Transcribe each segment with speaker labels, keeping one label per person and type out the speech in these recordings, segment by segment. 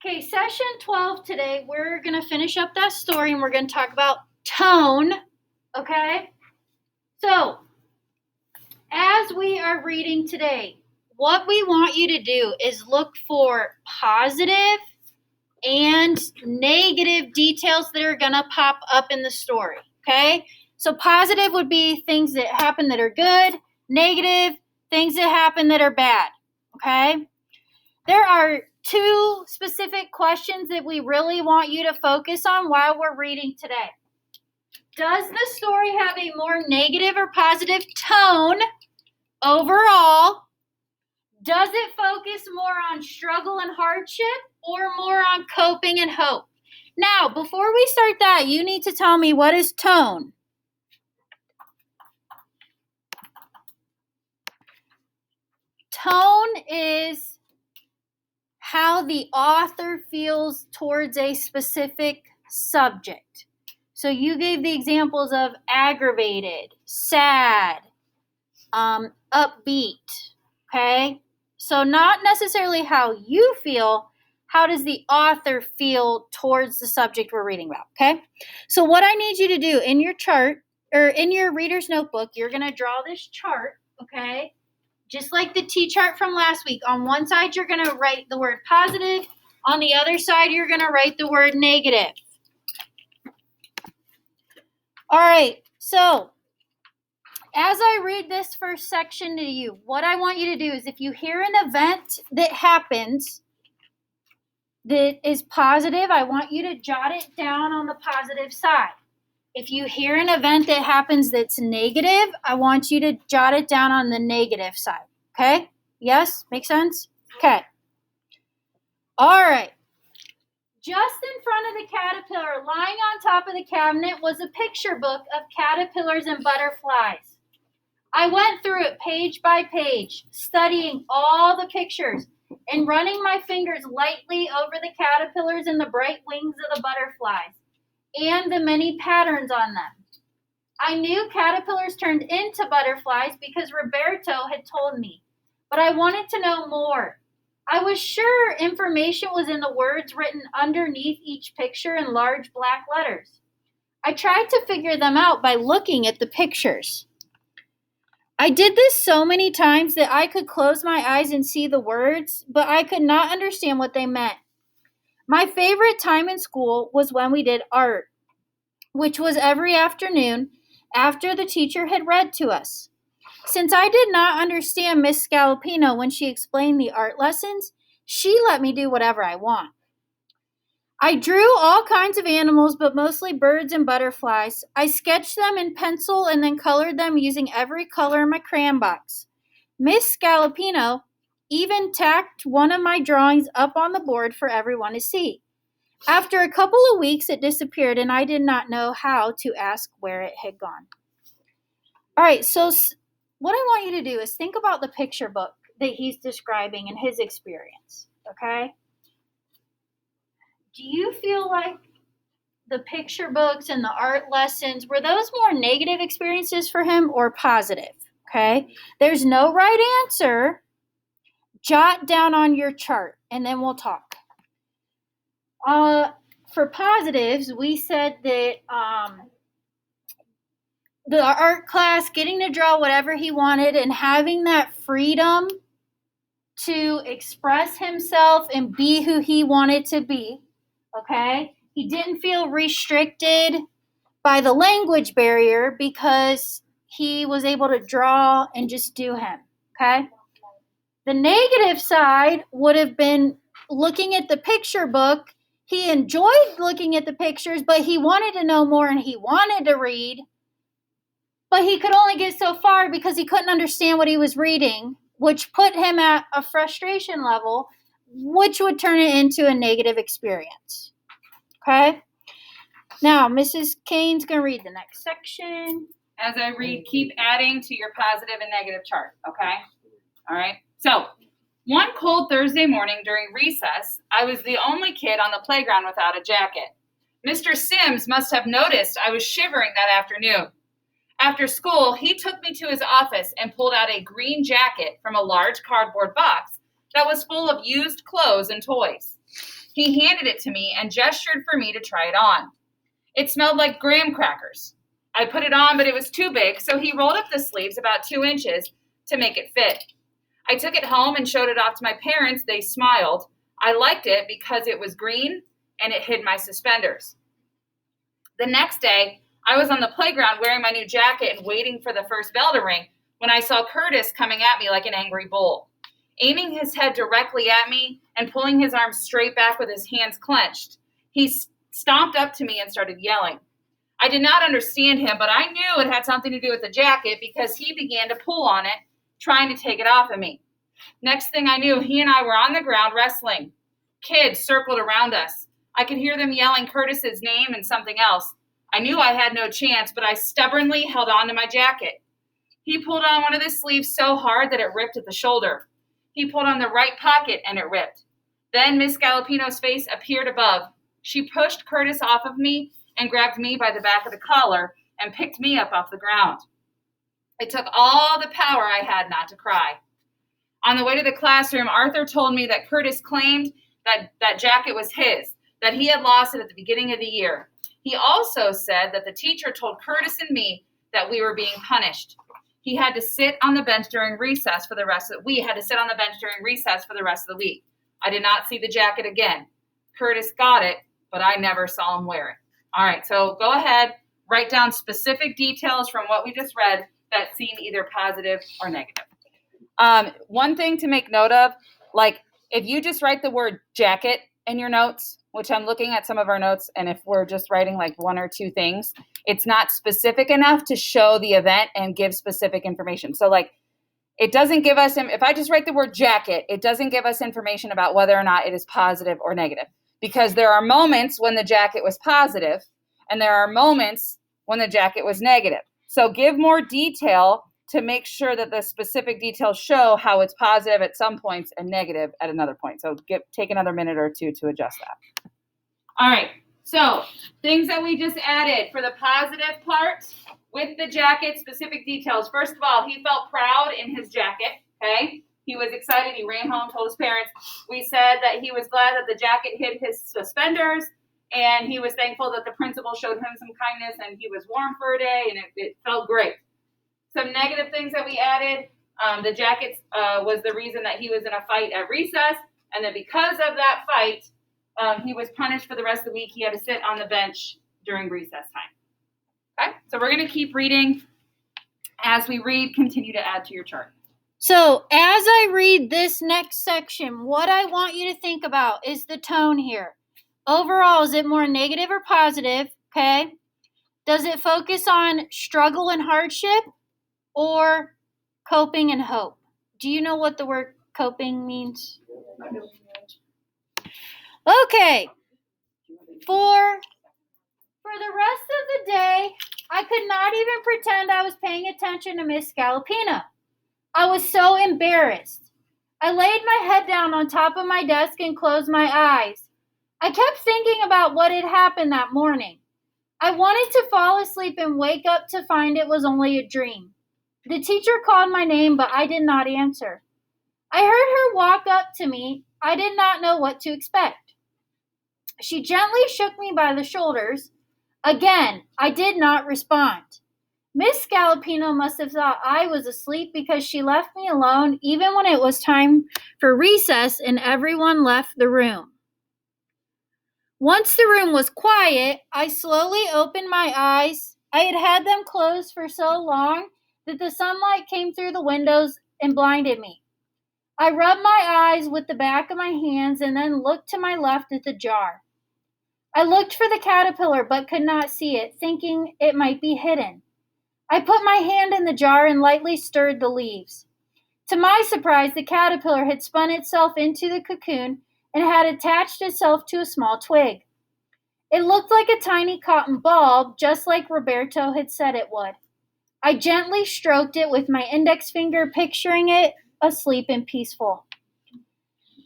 Speaker 1: Okay, session 12 today, we're going to finish up that story and we're going to talk about tone, okay? So, as we are reading today, what we want you to do is look for positive and negative details that are going to pop up in the story, okay? So, positive would be things that happen that are good, negative, things that happen that are bad, okay? There are two specific questions that we really want you to focus on while we're reading today. Does the story have a more negative or positive tone overall? Does it focus more on struggle and hardship or more on coping and hope? Now, before we start that, you need to tell me, what is tone? Tone is how the author feels towards a specific subject. So you gave the examples of aggravated, sad, upbeat, okay? So not necessarily how you feel, how does the author feel towards the subject we're reading about, okay? So what I need you to do in your chart, or in your reader's notebook, you're going to draw this chart, okay? Just like the T-chart from last week. On one side, you're going to write the word positive. On the other side, you're going to write the word negative. All right, so as I read this first section to you, what I want you to do is, if you hear an event that happens that is positive, I want you to jot it down on the positive side. If you hear an event that happens that's negative, I want you to jot it down on the negative side. Okay? Yes? Make sense? Okay. All right. Just in front of the caterpillar, lying on top of the cabinet, was a picture book of caterpillars and butterflies. I went through it page by page, studying all the pictures and running my fingers lightly over the caterpillars and the bright wings of the butterflies and the many patterns on them. I knew caterpillars turned into butterflies because Roberto had told me, but I wanted to know more. I was sure information was in the words written underneath each picture in large black letters. I tried to figure them out by looking at the pictures. I did this so many times that I could close my eyes and see the words, but I could not understand what they meant. My favorite time in school was when we did art, which was every afternoon after the teacher had read to us. Since I did not understand Miss Scalapino when she explained the art lessons, she let me do whatever I want. I drew all kinds of animals, but mostly birds and butterflies. I sketched them in pencil and then colored them using every color in my crayon box. Miss Scalapino even tacked one of my drawings up on the board for everyone to see. After a couple of weeks, it disappeared, and I did not know how to ask where it had gone. All right, so what I want you to do is think about the picture book that he's describing and his experience, okay? Do you feel like the picture books and the art lessons, were those more negative experiences for him or positive, okay? There's no right answer. Jot down on your chart, and then we'll talk. For positives, we said that the art class, getting to draw whatever he wanted and having that freedom to express himself and be who he wanted to be, okay? He didn't feel restricted by the language barrier because he was able to draw and just do him, okay? The negative side would have been looking at the picture book. He enjoyed looking at the pictures, but he wanted to know more and he wanted to read. But he could only get so far because he couldn't understand what he was reading, which put him at a frustration level, which would turn it into a negative experience. Okay? Now, Mrs. Kane's going to read the next section.
Speaker 2: As I read, keep adding to your positive and negative chart, okay? All right? So, one cold Thursday morning during recess, I was the only kid on the playground without a jacket. Mr. Sims must have noticed I was shivering that afternoon. After school, he took me to his office and pulled out a green jacket from a large cardboard box that was full of used clothes and toys. He handed it to me and gestured for me to try it on. It smelled like graham crackers. I put it on, but it was too big, so he rolled up the sleeves about 2 inches to make it fit. I took it home and showed it off to my parents. They smiled. I liked it because it was green and it hid my suspenders. The next day, I was on the playground wearing my new jacket and waiting for the first bell to ring when I saw Curtis coming at me like an angry bull, aiming his head directly at me and pulling his arms straight back with his hands clenched. He stomped up to me and started yelling. I did not understand him, but I knew it had something to do with the jacket because he began to pull on it, trying to take it off of me. Next thing I knew, he and I were on the ground wrestling. Kids circled around us. I could hear them yelling Curtis's name and something else. I knew I had no chance, but I stubbornly held on to my jacket. He pulled on one of the sleeves so hard that it ripped at the shoulder. He pulled on the right pocket and it ripped. Then Miss Galopino's face appeared above. She pushed Curtis off of me and grabbed me by the back of the collar and picked me up off the ground. It took all the power I had not to cry. On the way to the classroom, Arthur told me that Curtis claimed that jacket was his, that he had lost it at the beginning of the year. He also said that the teacher told Curtis and me that we were being punished. We had to sit on the bench during recess for the rest of the week. I did not see the jacket again. Curtis got it, but I never saw him wear it. All right, so go ahead, write down specific details from what we just read that seem either positive or negative. One thing to make note of, like if you just write the word jacket in your notes, which I'm looking at some of our notes, and if we're just writing like 1 or 2 things, it's not specific enough to show the event and give specific information. So like it doesn't give us, if I just write the word jacket, it doesn't give us information about whether or not it is positive or negative, because there are moments when the jacket was positive and there are moments when the jacket was negative. So give more detail to make sure that the specific details show how it's positive at some points and negative at another point. So take another minute or 2 to adjust that. All right, so things that we just added for the positive part with the jacket, specific details. First of all, he felt proud in his jacket, okay? He was excited. He ran home, told his parents. We said that he was glad that the jacket hid his suspenders, and he was thankful that the principal showed him some kindness, and he was warm for a day, and it felt great. Some negative things that we added, the jacket was the reason that he was in a fight at recess, and then because of that fight, he was punished for the rest of the week. He had to sit on the bench during recess time. Okay, so we're going to keep reading. As we read, continue to add to your chart.
Speaker 1: So as I read this next section, what I want you to think about is the tone here. Overall, is it more negative or positive? Okay. Does it focus on struggle and hardship or coping and hope? Do you know what the word coping means? Okay. For the rest of the day, I could not even pretend I was paying attention to Miss Galopino. I was so embarrassed. I laid my head down on top of my desk and closed my eyes. I kept thinking about what had happened that morning. I wanted to fall asleep and wake up to find it was only a dream. The teacher called my name, but I did not answer. I heard her walk up to me. I did not know what to expect. She gently shook me by the shoulders. Again, I did not respond. Miss Galopino must have thought I was asleep because she left me alone even when it was time for recess and everyone left the room. Once the room was quiet, I slowly opened my eyes. I had had them closed for so long that the sunlight came through the windows and blinded me. I rubbed my eyes with the back of my hands and then looked to my left at the jar. I looked for the caterpillar but could not see it, thinking it might be hidden. I put my hand in the jar and lightly stirred the leaves. To my surprise, the caterpillar had spun itself into the cocoon and had attached itself to a small twig. It looked like a tiny cotton ball, just like Roberto had said it would. I gently stroked it with my index finger, picturing it asleep and peaceful.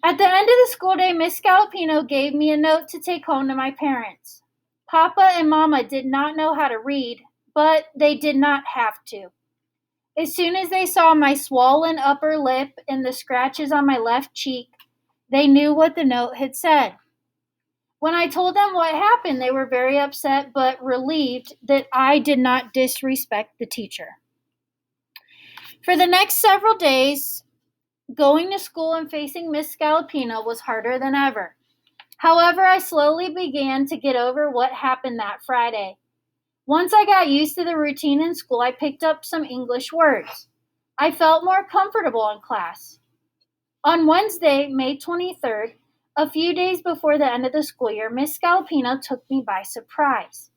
Speaker 1: At the end of the school day, Miss Galopino gave me a note to take home to my parents. Papa and Mama did not know how to read, but they did not have to. As soon as they saw my swollen upper lip and the scratches on my left cheek, they knew what the note had said. When I told them what happened, they were very upset but relieved that I did not disrespect the teacher. For the next several days, going to school and facing Miss Scalapino was harder than ever. However, I slowly began to get over what happened that Friday. Once I got used to the routine in school, I picked up some English words. I felt more comfortable in class. On Wednesday, May 23rd, a few days before the end of the school year, Miss Scalapino took me by surprise.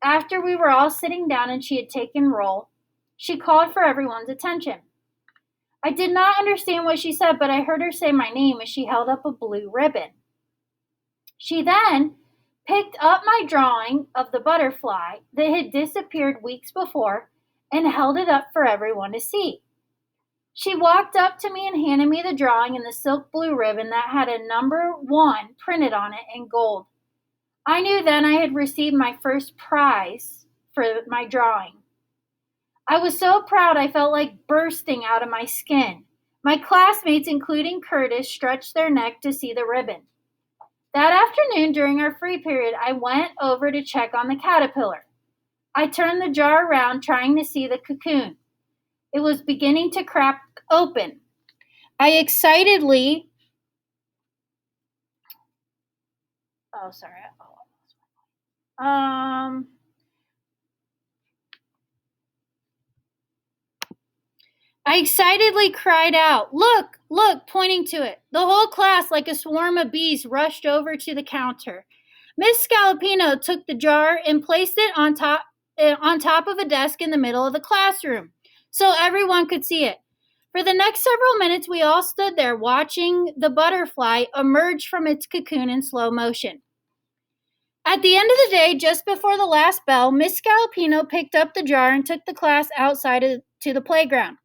Speaker 1: After we were all sitting down and she had taken roll, she called for everyone's attention. I did not understand what she said, but I heard her say my name as she held up a blue ribbon. She then picked up my drawing of the butterfly that had disappeared weeks before and held it up for everyone to see. She walked up to me and handed me the drawing and the silk blue ribbon that had a number 1 printed on it in gold. I knew then I had received my first prize for my drawing. I was so proud I felt like bursting out of my skin. My classmates, including Curtis, stretched their neck to see the ribbon. That afternoon, during our free period, I went over to check on the caterpillar. I turned the jar around, trying to see the cocoon. It was beginning to crack open. I excitedly... I excitedly cried out, "Look, look," pointing to it. The whole class, like a swarm of bees, rushed over to the counter. Miss Scalapino took the jar and placed it on top of a desk in the middle of the classroom, so everyone could see it. For the next several minutes, we all stood there watching the butterfly emerge from its cocoon in slow motion. At the end of the day, just before the last bell, Miss Scalapino picked up the jar and took the class outside to the playground.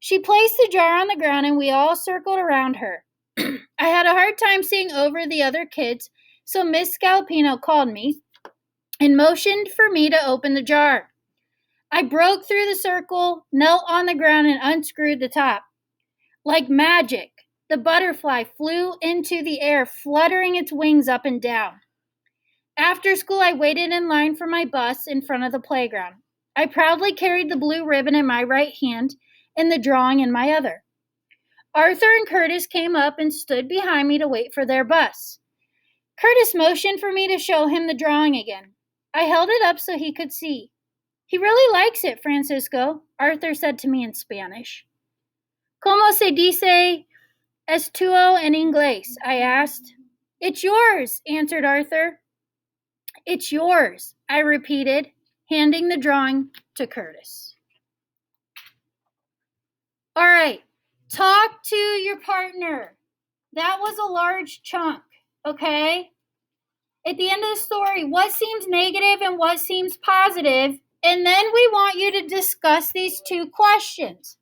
Speaker 1: She placed the jar on the ground and we all circled around her. I had a hard time seeing over the other kids, so Miss Scalapino called me and motioned for me to open the jar. I broke through the circle, knelt on the ground, and unscrewed the top. Like magic, the butterfly flew into the air, fluttering its wings up and down. After school, I waited in line for my bus in front of the playground. I proudly carried the blue ribbon in my right hand and the drawing in my other. Arthur and Curtis came up and stood behind me to wait for their bus. Curtis motioned for me to show him the drawing again. I held it up so he could see. "He really likes it, Francisco," Arthur said to me in Spanish. "¿Cómo se dice esto en inglés?" I asked. "It's yours," answered Arthur. "It's yours," I repeated, handing the drawing to Curtis. All right, talk to your partner. That was a large chunk, okay? At the end of the story, what seems negative and what seems positive, and then we want you to discuss these 2 questions.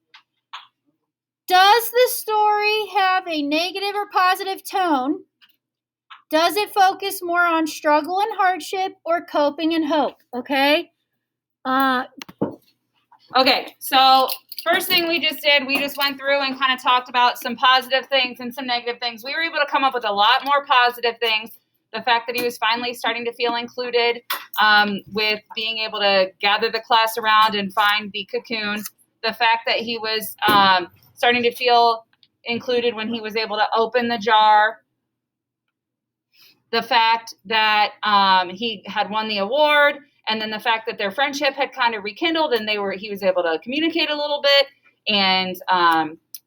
Speaker 1: Does the story have a negative or positive tone? Does it focus more on struggle and hardship or coping and hope, okay?
Speaker 2: Okay, so first thing we just did, we just went through and kind of talked about some positive things and some negative things. We were able to come up with a lot more positive things. The fact that he was finally starting to feel included with being able to gather the class around and find the cocoon. The fact that he was starting to feel included when he was able to open the jar. The fact that he had won the award. And then the fact that their friendship had kind of rekindled and he was able to communicate a little bit. And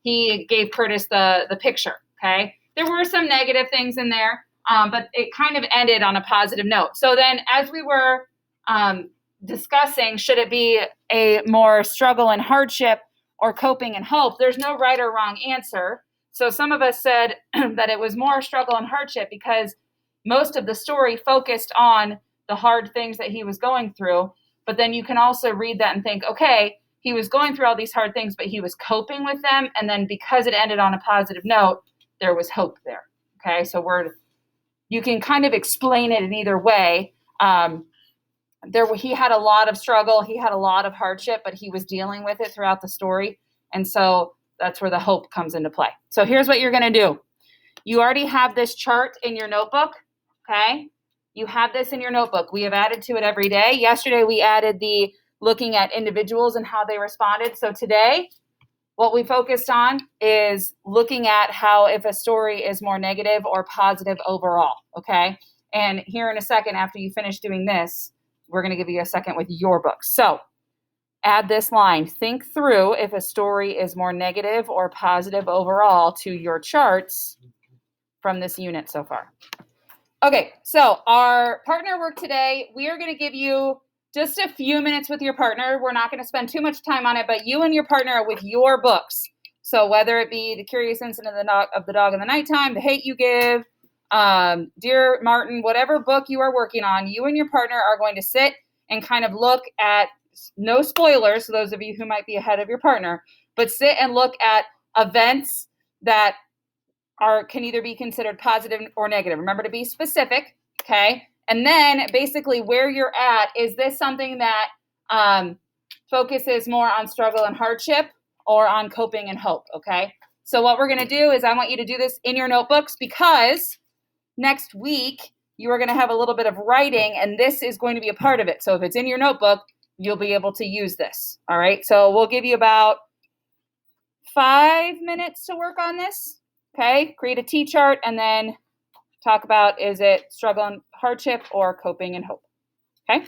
Speaker 2: he gave Curtis the picture, okay? There were some negative things in there, but it kind of ended on a positive note. So then as we were discussing, should it be a more struggle and hardship or coping and hope, there's no right or wrong answer. So some of us said that it was more struggle and hardship because most of the story focused on the hard things that he was going through. But then you can also read that and think, okay, he was going through all these hard things, but he was coping with them. And then because it ended on a positive note, there was hope there. Okay, so you can kind of explain it in either way. He had a lot of struggle. He had a lot of hardship, but he was dealing with it throughout the story. And so that's where the hope comes into play. So here's what you're going to do. You already have this chart in your notebook. Okay? You have this in your notebook. We have added to it every day. Yesterday, we added the looking at individuals and how they responded. So today, what we focused on is looking at how if a story is more negative or positive overall, okay? And here in a second, after you finish doing this, we're going to give you a second with your book. So add this line. Think through if a story is more negative or positive overall to your charts from this unit so far. Okay, so our partner work today, we are going to give you just a few minutes with your partner. We're not going to spend too much time on it, but you and your partner with your books. So whether it be The Curious Incident of the Dog in the Nighttime, The Hate You Give, Dear Martin, whatever book you are working on, you and your partner are going to sit and kind of look at, no spoilers, so those of you who might be ahead of your partner, but sit and look at events that can either be considered positive or negative. Remember to be specific, okay? And then basically where you're at, is this something that focuses more on struggle and hardship or on coping and hope, okay? So what we're going to do is I want you to do this in your notebooks, because next week you are going to have a little bit of writing, and this is going to be a part of it. So if it's in your notebook, you'll be able to use this, all right? So we'll give you about 5 minutes to work on this. Okay, create a T-chart and then talk about, is it struggle and hardship or coping and hope? Okay.